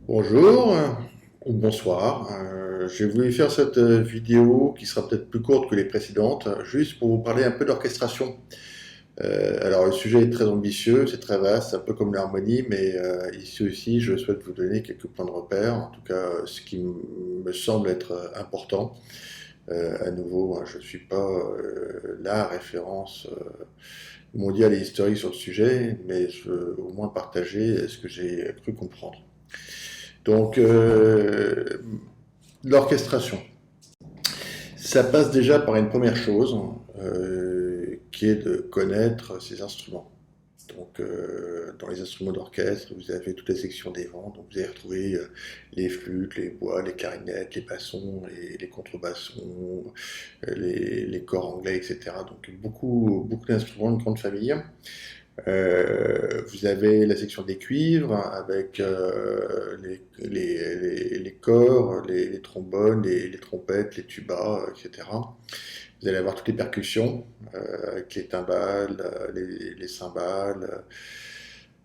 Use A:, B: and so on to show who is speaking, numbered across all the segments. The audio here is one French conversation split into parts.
A: Bonjour ou bonsoir. J'ai voulu faire cette vidéo qui sera peut-être plus courte que les précédentes, juste pour vous parler un peu d'orchestration. Alors le sujet est très ambitieux, c'est très vaste, un peu comme l'harmonie, mais ici aussi je souhaite vous donner quelques points de repère, en tout cas ce qui me semble être important. À nouveau, hein, je ne suis pas la référence mondiale et historique sur le sujet, mais je veux au moins partager ce que j'ai cru comprendre. Donc, l'orchestration, ça passe déjà par une première chose, qui est de connaître ces instruments. Donc, dans les instruments d'orchestre, vous avez toutes les sections des vents, donc vous allez retrouver les flûtes, les bois, les clarinettes, les bassons, les contrebassons, les corps anglais, etc. Donc, beaucoup d'instruments, une grande famille. Vous avez la section des cuivres avec les corps, les trombones, les trompettes, les tubas, etc. Vous allez avoir toutes les percussions avec les timbales, les cymbales,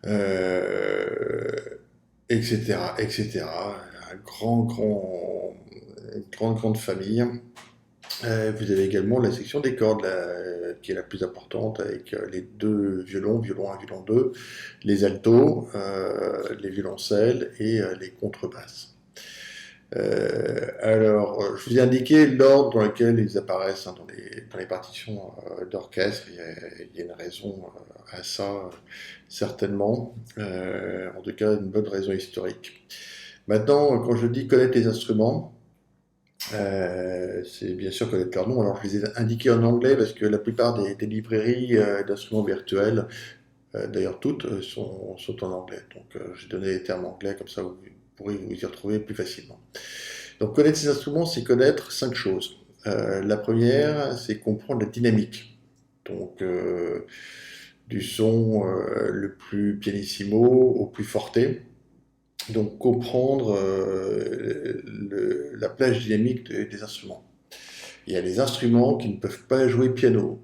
A: euh, etc., etc. Un grande famille. Vous avez également la section des cordes, qui est la plus importante, avec les deux violons, violon 1, violon 2, les altos, les violoncelles et les contrebasses. Alors, je vous ai indiqué l'ordre dans lequel ils apparaissent, hein, dans les partitions d'orchestre. Il y a une raison à ça, certainement. En tout cas, une bonne raison historique. Maintenant, quand je dis connaître les instruments, c'est bien sûr connaître leur nom. Alors, je les ai indiqués en anglais parce que la plupart des librairies d'instruments virtuels, d'ailleurs toutes, sont en anglais. Donc, j'ai donné les termes anglais, comme ça vous pourrez vous y retrouver plus facilement. Donc, connaître ces instruments, c'est connaître cinq choses. La première, c'est comprendre la dynamique. Donc, du son le plus pianissimo au plus forté. Donc, comprendre la plage dynamique des instruments. Il y a des instruments qui ne peuvent pas jouer piano.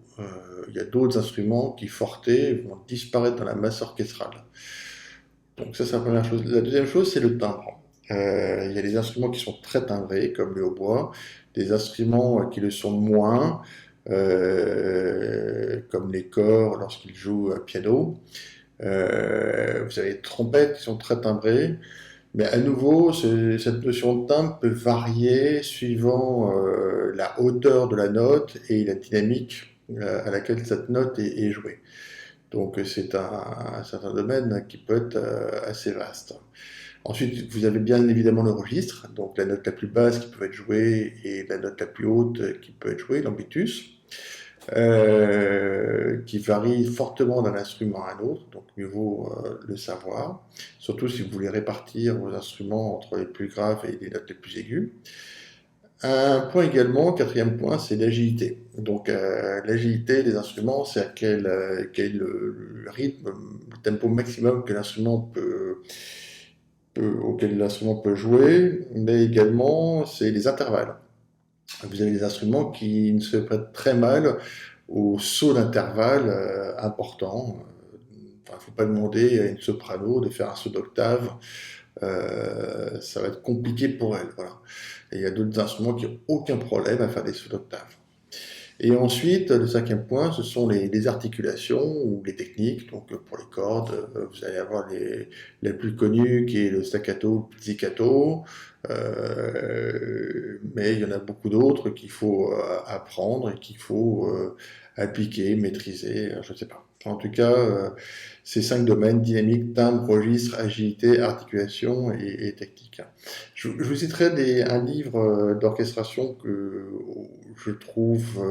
A: Il y a d'autres instruments qui, fortés, vont disparaître dans la masse orchestrale. Donc ça, c'est la première chose. La deuxième chose, c'est le timbre. Il y a des instruments qui sont très timbrés, comme le hautbois, des instruments qui le sont moins, comme les corps lorsqu'ils jouent à piano. Vous avez les trompettes qui sont très timbrées, mais à nouveau, cette notion de timbre peut varier suivant la hauteur de la note et la dynamique à laquelle cette note est jouée. Donc c'est un domaine qui peut être assez vaste. Ensuite, vous avez bien évidemment le registre, donc la note la plus basse qui peut être jouée et la note la plus haute qui peut être jouée, l'ambitus, qui varie fortement d'un instrument à un autre, donc mieux vaut le savoir, surtout si vous voulez répartir vos instruments entre les plus graves et les notes les plus aiguës. Un point également, quatrième point, c'est l'agilité. Donc l'agilité des instruments, c'est à quel le rythme, le tempo maximum que auquel l'instrument peut jouer, mais également c'est les intervalles. Vous avez des instruments qui ne se prêtent très mal au saut d'intervalle important. Enfin, il ne faut pas demander à une soprano de faire un saut d'octave. Ça va être compliqué pour elle. Voilà. Et il y a d'autres instruments qui n'ont aucun problème à faire des sauts d'octave. Et ensuite, le cinquième point, ce sont les articulations ou les techniques. Donc, pour les cordes, vous allez avoir les plus connus, qui est le staccato, le pizzicato. Mais il y en a beaucoup d'autres qu'il faut apprendre et qu'il faut appliquer, maîtriser, je ne sais pas. En tout cas, ces cinq domaines, dynamique, timbre, registre, agilité, articulation et technique. Je vous citerai un livre d'orchestration que je trouve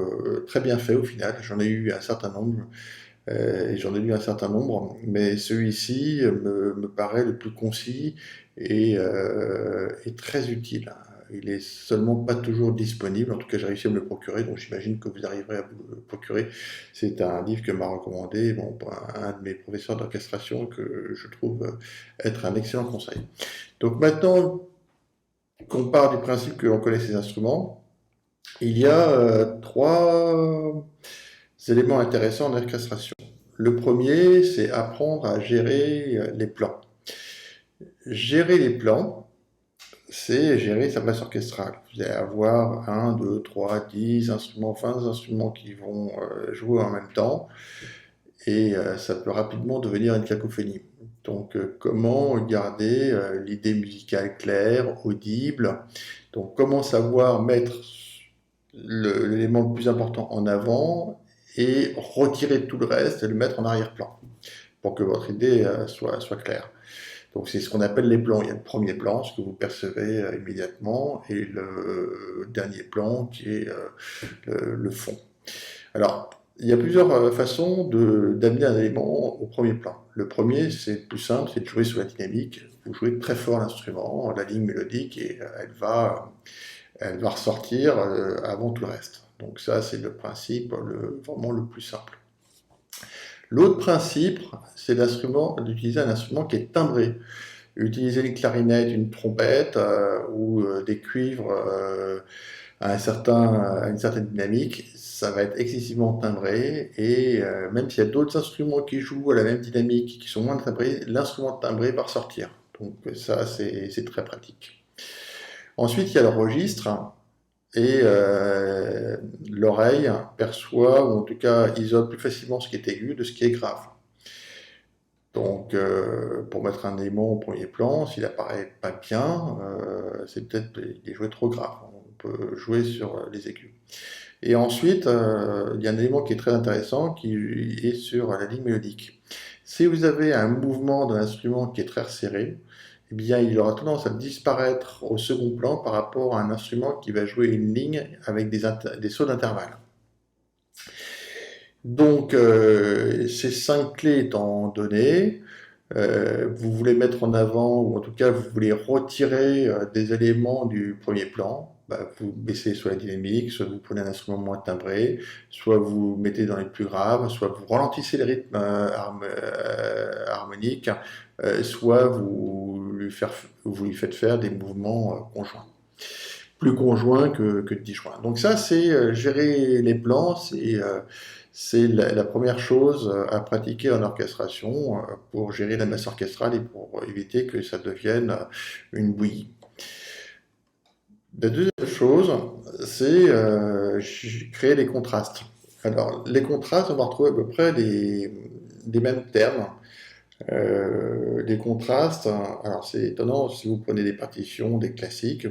A: très bien fait au final. J'en ai eu un certain nombre, et j'en ai lu un certain nombre, mais celui-ci me paraît le plus concis et très utile. Il est seulement pas toujours disponible, en tout cas j'ai réussi à me le procurer, donc j'imagine que vous arriverez à vous le procurer. C'est un livre que m'a recommandé un de mes professeurs d'orchestration que je trouve être un excellent conseil. Donc maintenant qu'on part du principe que l'on connaît ces instruments, il y a trois éléments intéressants en orchestration. Le premier, c'est apprendre à gérer les plans. Gérer les plans, c'est gérer sa masse orchestrale. Vous allez avoir un, 2, 3, 10 instruments, 20 instruments qui vont jouer en même temps, et ça peut rapidement devenir une cacophonie. Donc, comment garder l'idée musicale claire, audible? Donc, comment savoir mettre l'élément le plus important en avant et retirer tout le reste et le mettre en arrière-plan pour que votre idée soit claire. Donc c'est ce qu'on appelle les plans. Il y a le premier plan, ce que vous percevez immédiatement, et le dernier plan qui est le fond. Alors, il y a plusieurs façons d'amener un élément au premier plan. Le premier, c'est le plus simple, c'est de jouer sur la dynamique. Vous jouez très fort l'instrument, la ligne mélodique, et elle va ressortir avant tout le reste. Donc ça, c'est le principe vraiment le plus simple. L'autre principe, c'est d'utiliser un instrument qui est timbré. Utiliser une clarinette, une trompette ou des cuivres à une certaine dynamique, ça va être excessivement timbré, et même s'il y a d'autres instruments qui jouent à la même dynamique, qui sont moins timbrés, l'instrument timbré va ressortir. Donc ça, c'est très pratique. Ensuite, il y a le registre, et l'oreille perçoit, ou en tout cas isole plus facilement ce qui est aigu de ce qui est grave. Donc, pour mettre un élément au premier plan, s'il apparaît pas bien, c'est peut-être il est joué trop grave. On peut jouer sur les aigus. Et ensuite, il y a un élément qui est très intéressant, qui est sur la ligne mélodique. Si vous avez un mouvement d'un instrument qui est très resserré, eh bien, il aura tendance à disparaître au second plan par rapport à un instrument qui va jouer une ligne avec des sauts d'intervalle. Donc, ces 5 clés étant données, vous voulez mettre en avant, ou en tout cas vous voulez retirer des éléments du premier plan, bah, vous baissez soit la dynamique, soit vous prenez un instrument moins timbré, soit vous mettez dans les plus graves, soit vous ralentissez le rythme harmonique, soit vous lui faites faire des mouvements conjoints. Plus conjoints que disjoints. Donc ça, c'est gérer les plans, c'est la première chose à pratiquer en orchestration pour gérer la masse orchestrale et pour éviter que ça devienne une bouillie. La deuxième chose, c'est créer des contrastes. Alors, les contrastes, on va retrouver à peu près les mêmes termes. Les contrastes, alors c'est étonnant, si vous prenez des partitions, des classiques,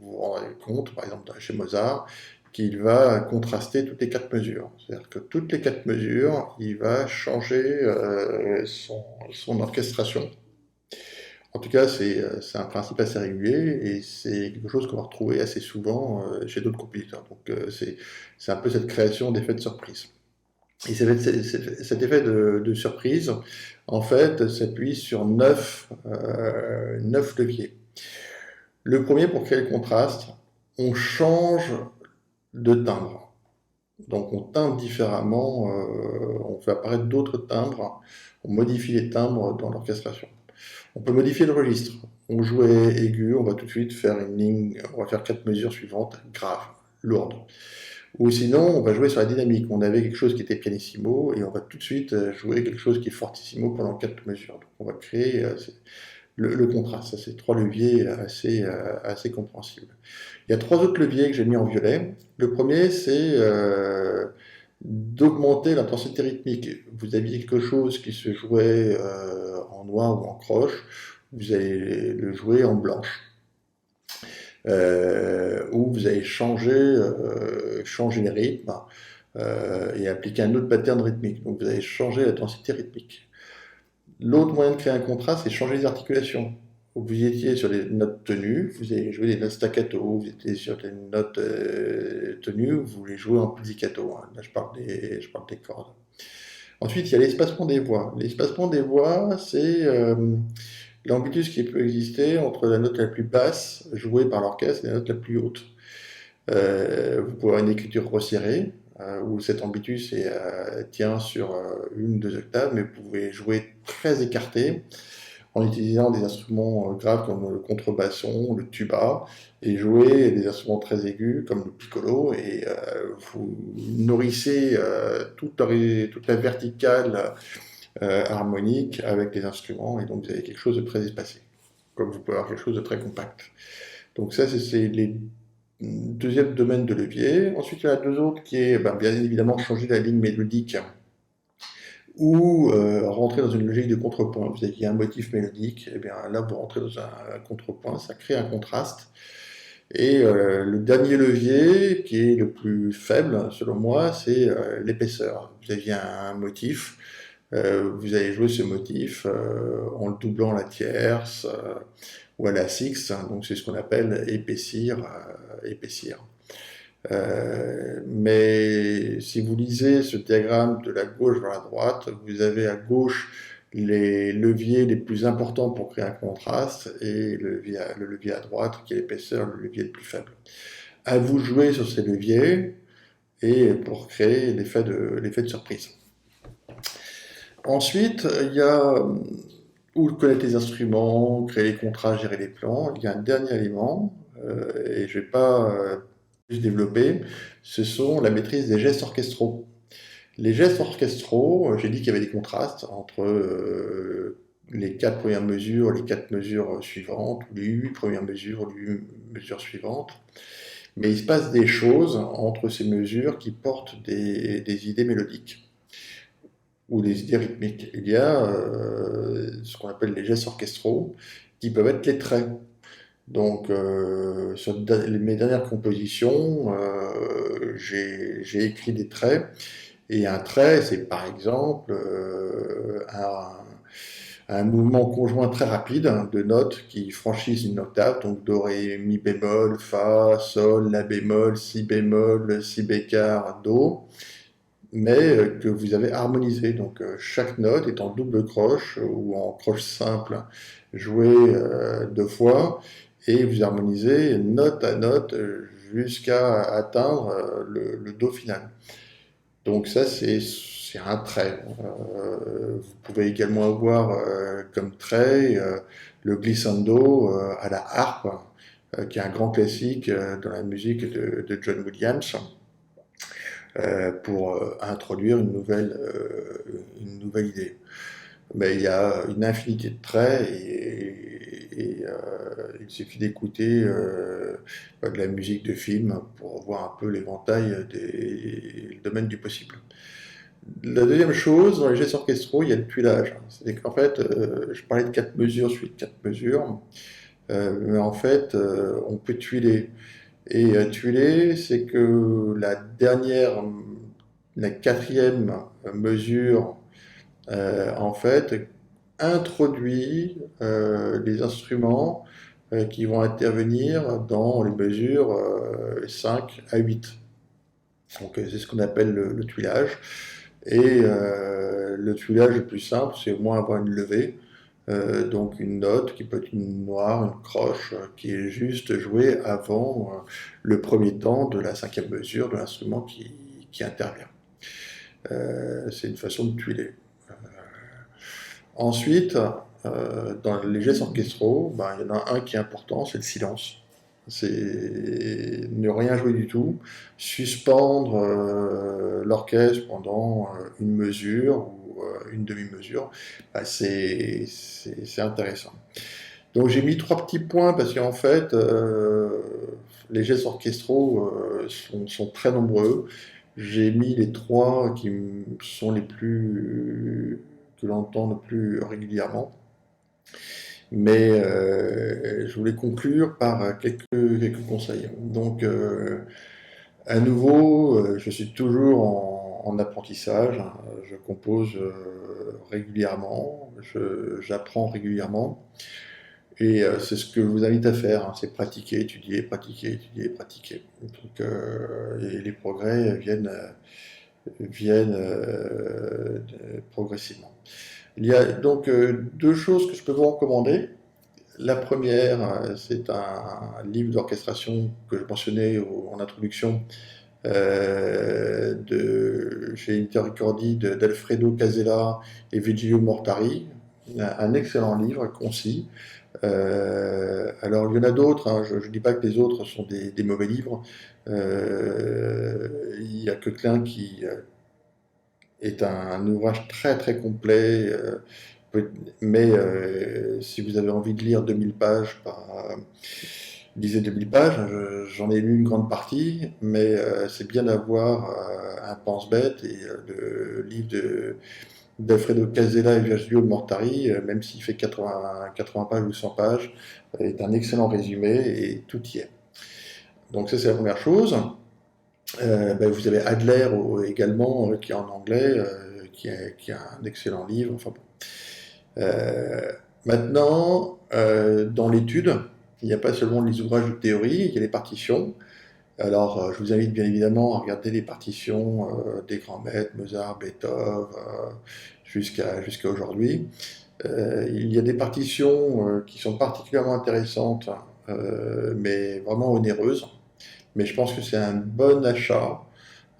A: vous rendrez compte, par exemple chez Mozart, qu'il va contraster toutes les 4 mesures. C'est-à-dire que toutes les 4 mesures, il va changer son orchestration. En tout cas, c'est un principe assez régulier, et c'est quelque chose qu'on va retrouver assez souvent chez d'autres compositeurs. Donc c'est un peu cette création d'effet de surprise. Et cet effet de surprise, en fait, s'appuie sur 9 leviers. Le premier, pour créer le contraste, on change de timbre. Donc on timbre différemment, on fait apparaître d'autres timbres, on modifie les timbres dans l'orchestration. On peut modifier le registre. On jouait aigu, on va tout de suite faire une ligne, on va faire 4 mesures suivantes, graves, lourdes. Ou sinon, on va jouer sur la dynamique. On avait quelque chose qui était pianissimo, et on va tout de suite jouer quelque chose qui est fortissimo pendant 4 mesures. Donc on va créer le contraste. Ça, c'est 3 leviers assez compréhensibles. Il y a 3 autres leviers que j'ai mis en violet. Le premier, c'est d'augmenter l'intensité rythmique. Vous aviez quelque chose qui se jouait en noir ou en croche, vous allez le jouer en blanche. Où vous allez changer les rythmes et appliquer un autre pattern rythmique. Donc vous allez changer la densité rythmique. L'autre moyen de créer un contraste, c'est changer les articulations. Vous étiez sur les notes tenues, vous allez jouer des notes staccato. Vous étiez sur les notes tenues, vous les jouez en pizzicato. Hein. Là, je parle des cordes. Ensuite, il y a l'espacement des voix. L'espacement des voix, c'est l'ambitus qui peut exister entre la note la plus basse jouée par l'orchestre et la note la plus haute. Vous pouvez avoir une écriture resserrée, où cet ambitus tient sur 1-2 octaves, mais vous pouvez jouer très écarté en utilisant des instruments graves comme le contrebasson, le tuba, et jouer des instruments très aigus comme le piccolo, et vous nourrissez toute la verticale harmonique avec les instruments, et donc vous avez quelque chose de très espacé. comme vous pouvez avoir quelque chose de très compact. Donc ça, c'est les deuxième domaine de levier. Ensuite, il y en a deux autres qui est bien évidemment changer la ligne mélodique ou rentrer dans une logique de contrepoint. Vous avez un motif mélodique, et bien là vous rentrez dans un contrepoint, ça crée un contraste. Et le dernier levier, qui est le plus faible selon moi, c'est l'épaisseur. Vous aviez un motif, vous allez jouer ce motif en le doublant à la tierce ou à la sixte, hein, donc c'est ce qu'on appelle épaissir. Épaissir. Mais si vous lisez ce diagramme de la gauche vers la droite, vous avez à gauche les leviers les plus importants pour créer un contraste et le levier à droite qui est l'épaisseur, le levier le plus faible. À vous de jouer sur ces leviers et pour créer l'effet de surprise. Ensuite, il y a où connaître les instruments, créer les contrats, gérer les plans. Il y a un dernier élément, et je ne vais pas plus développer, ce sont la maîtrise des gestes orchestraux. Les gestes orchestraux, j'ai dit qu'il y avait des contrastes entre les 4 premières mesures, les 4 mesures suivantes, ou les 8 premières mesures, les 8 mesures suivantes. Mais il se passe des choses entre ces mesures qui portent des idées mélodiques ou des idées rythmiques. Il y a ce qu'on appelle les gestes orchestraux, qui peuvent être les traits. Donc, sur mes dernières compositions, j'ai écrit des traits. Et un trait, c'est par exemple un mouvement conjoint très rapide de notes qui franchissent une octave, donc do, ré, mi bémol, fa, sol, la bémol, si bémol, si bécard, do, mais que vous avez harmonisé. Donc chaque note est en double croche ou en croche simple jouée deux fois, et vous harmonisez note à note jusqu'à atteindre le do final. Donc ça, c'est un trait. Vous pouvez également avoir comme trait le glissando à la harpe, qui est un grand classique dans la musique de John Williams, pour introduire une nouvelle idée. Mais il y a une infinité de traits et il suffit d'écouter de la musique de film pour voir un peu l'éventail des domaines du possible. La deuxième chose, dans les gestes orchestraux, il y a le tuilage. C'est qu'en fait, je parlais de 4 mesures suite 4 mesures, mais en fait, on peut tuiler. Et tuiler, c'est que la quatrième mesure, en fait, introduit les instruments qui vont intervenir dans les mesures 5 à 8. Donc c'est ce qu'on appelle le tuilage. Et le tuilage le plus simple, c'est au moins avoir une levée. Donc une note qui peut être une noire, une croche, qui est juste jouée avant le premier temps de la cinquième mesure de l'instrument qui intervient. C'est une façon de tuiler. Ensuite, dans les gestes orchestraux, il y en a un qui est important, c'est le silence. C'est ne rien jouer du tout, suspendre l'orchestre pendant une mesure ou une demi-mesure, c'est intéressant. Donc j'ai mis 3 petits points parce qu'en fait, les gestes orchestraux sont très nombreux. J'ai mis les 3 qui sont les plus que l'on entend le plus régulièrement. Mais je voulais conclure par quelques conseils. Donc, à nouveau, je suis toujours en apprentissage. Je compose régulièrement, j'apprends régulièrement. Et c'est ce que je vous invite à faire, hein, c'est pratiquer, étudier, pratiquer, étudier, pratiquer. Donc, et les progrès viennent progressivement. Il y a donc deux choses que je peux vous recommander. La première, c'est un livre d'orchestration que je mentionnais en introduction chez Interricordi d'Alfredo Casella et Vigilio Mortari. Un excellent livre, concis. Alors il y en a d'autres, hein, je ne dis pas que les autres sont des mauvais livres. Il y a Coquelin qui est un ouvrage très très complet Mais si vous avez envie de lire 2000 pages, lisez 2000 pages. J'en ai lu une grande partie, mais c'est bien d'avoir un pense-bête et le livre d'Alfredo Casella et Virgilio Mortari, même s'il fait 80 pages ou 100 pages, est un excellent résumé et tout y est. Donc ça c'est la première chose. Vous avez Adler également, qui est en anglais, qui a un excellent livre. Enfin, bon. Maintenant, dans l'étude, il n'y a pas seulement les ouvrages de théorie, il y a les partitions. Alors, je vous invite bien évidemment à regarder les partitions des grands maîtres, Mozart, Beethoven, jusqu'à aujourd'hui. Il y a des partitions qui sont particulièrement intéressantes, mais vraiment onéreuses. Mais je pense que c'est un bon achat.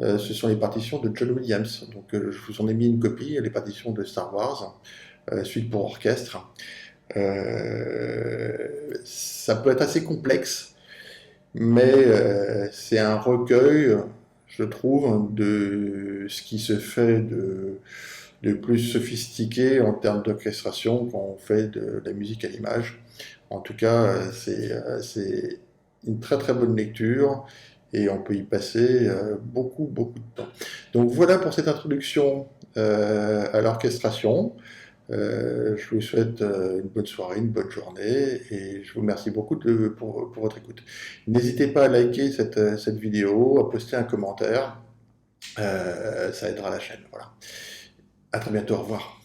A: Ce sont les partitions de John Williams. Donc, je vous en ai mis une copie, les partitions de Star Wars, suite pour orchestre. Ça peut être assez complexe, mais c'est un recueil, je trouve, de ce qui se fait de plus sophistiqué en termes d'orchestration quand on fait de la musique à l'image. En tout cas, c'est une très très bonne lecture et on peut y passer beaucoup beaucoup de temps. Donc voilà pour cette introduction à l'orchestration. Je vous souhaite une bonne soirée, une bonne journée et je vous remercie beaucoup pour votre écoute. N'hésitez pas à liker cette vidéo, à poster un commentaire, ça aidera la chaîne. Voilà. À très bientôt, au revoir.